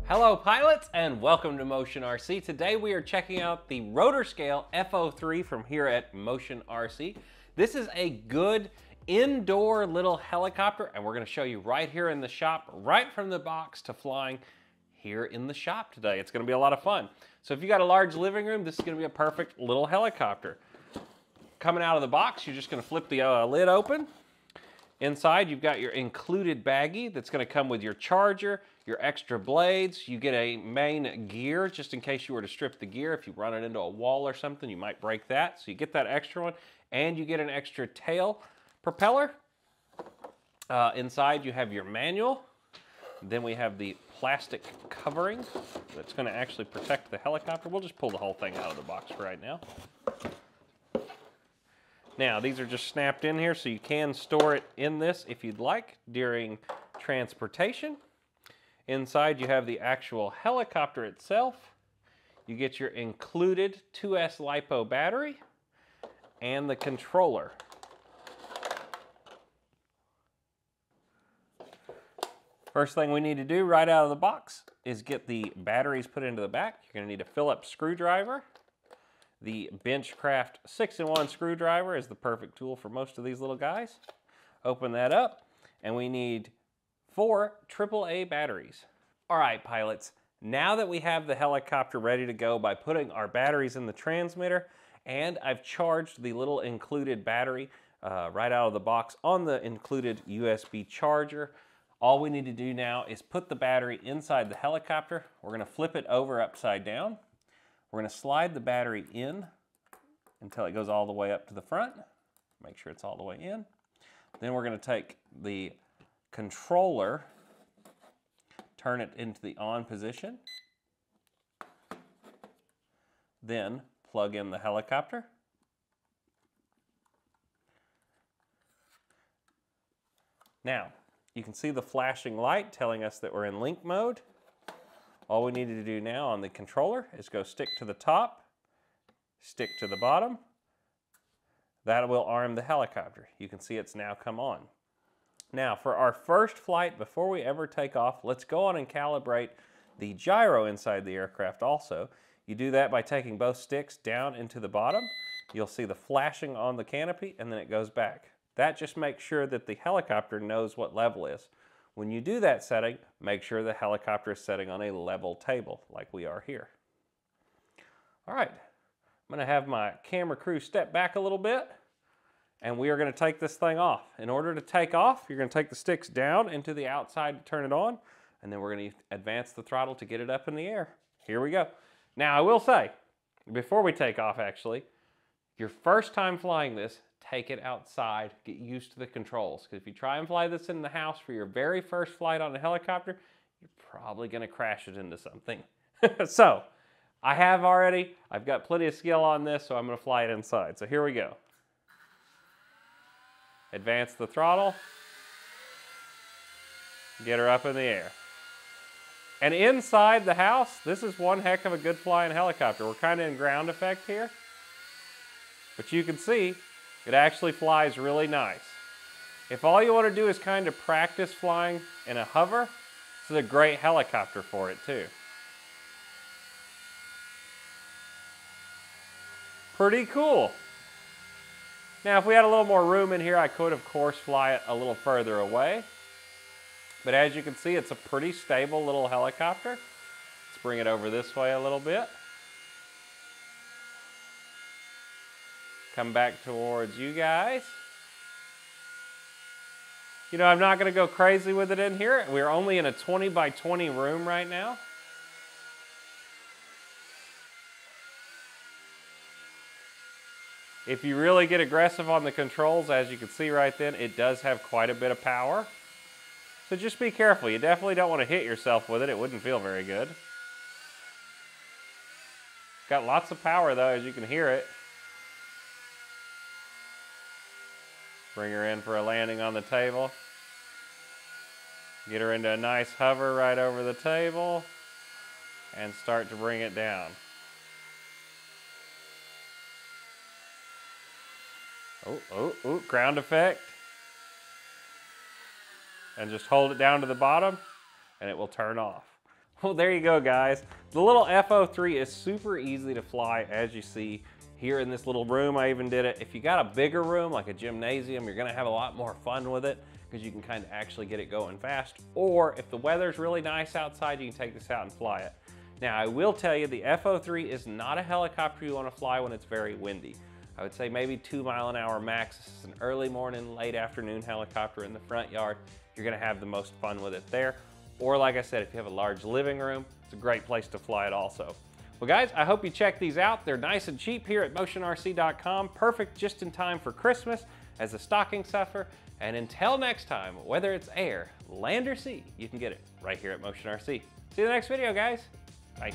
Hello pilots and welcome to Motion RC. Today we are checking out the RotorScale F03 from here at Motion RC. This is a good indoor little helicopter and we're going to show you right here in the shop, right from the box to flying here in the shop today. It's going to be a lot of fun. So if you got a large living room, this is going to be a perfect little helicopter. Coming out of the box, you're just going to flip the lid open. Inside, you've got your included baggie that's going to come with your charger, your extra blades. You get a main gear just in case you were to strip the gear. If you run it into a wall or something, you might break that. So you get that extra one, and you get an extra tail propeller. Inside, you have your manual. Then we have the plastic covering that's going to actually protect the helicopter. We'll just pull the whole thing out of the box for right now. Now, these are just snapped in here, so you can store it in this if you'd like during transportation. Inside, you have the actual helicopter itself. You get your included 2S LiPo battery and the controller. First thing we need to do right out of the box is get the batteries put into the back. You're going to need a Phillips screwdriver. The Benchcraft 6-in-1 screwdriver is the perfect tool for most of these little guys. Open that up, and we need 4 AAA batteries. All right, pilots, now that we have the helicopter ready to go by putting our batteries in the transmitter, and I've charged the little included battery right out of the box on the included USB charger, all we need to do now is put the battery inside the helicopter. We're going to flip it over upside down. We're going to slide the battery in until it goes all the way up to the front. Make sure it's all the way in. Then we're going to take the controller, turn it into the on position. Then plug in the helicopter. Now, you can see the flashing light telling us that we're in link mode. All we need to do now on the controller is go stick to the top, stick to the bottom. That will arm the helicopter. You can see it's now come on. Now for our first flight, before we ever take off, let's go on and calibrate the gyro inside the aircraft also. You do that by taking both sticks down into the bottom. You'll see the flashing on the canopy and then it goes back. That just makes sure that the helicopter knows what level is. When you do that setting, make sure the helicopter is setting on a level table, like we are here. All right, I'm going to have my camera crew step back a little bit, and we are going to take this thing off. In order to take off, you're going to take the sticks down into the outside to turn it on, and then we're going to advance the throttle to get it up in the air. Here we go. Now, I will say, before we take off actually, your first time flying this, take it outside, get used to the controls. Because if you try and fly this in the house for your very first flight on a helicopter, you're probably going to crash it into something. So, I've got plenty of skill on this, so I'm going to fly it inside. So here we go. Advance the throttle. Get her up in the air. And inside the house, this is one heck of a good flying helicopter. We're kind of in ground effect here. But you can see, it actually flies really nice. If all you want to do is kind of practice flying in a hover, this is a great helicopter for it too. Pretty cool. Now if we had a little more room in here, I could of course fly it a little further away. But as you can see, it's a pretty stable little helicopter. Let's bring it over this way a little bit. Come back towards you guys. You know, I'm not going to go crazy with it in here. We're only in a 20 by 20 room right now. If you really get aggressive on the controls, as you can see right then, it does have quite a bit of power. So just be careful. You definitely don't want to hit yourself with it. It wouldn't feel very good. Got lots of power though, as you can hear it. Bring her in for a landing on the table. Get her into a nice hover right over the table and start to bring it down. Oh, ground effect. And just hold it down to the bottom and it will turn off. Well, there you go, guys. The little F03 is super easy to fly, as you see here in this little room. I even did it. If you got a bigger room, like a gymnasium, you're gonna have a lot more fun with it because you can kind of actually get it going fast. Or if the weather's really nice outside, you can take this out and fly it. Now, I will tell you, the F03 is not a helicopter you want to fly when it's very windy. I would say maybe 2 mile-an-hour max. This is an early morning, late afternoon helicopter in the front yard. You're gonna have the most fun with it there. Or like I said, if you have a large living room, it's a great place to fly it also. Well guys, I hope you check these out. They're nice and cheap here at motionrc.com. Perfect just in time for Christmas as a stocking stuffer. And until next time, whether it's air, land, or sea, you can get it right here at Motion RC. See you in the next video, guys. Bye.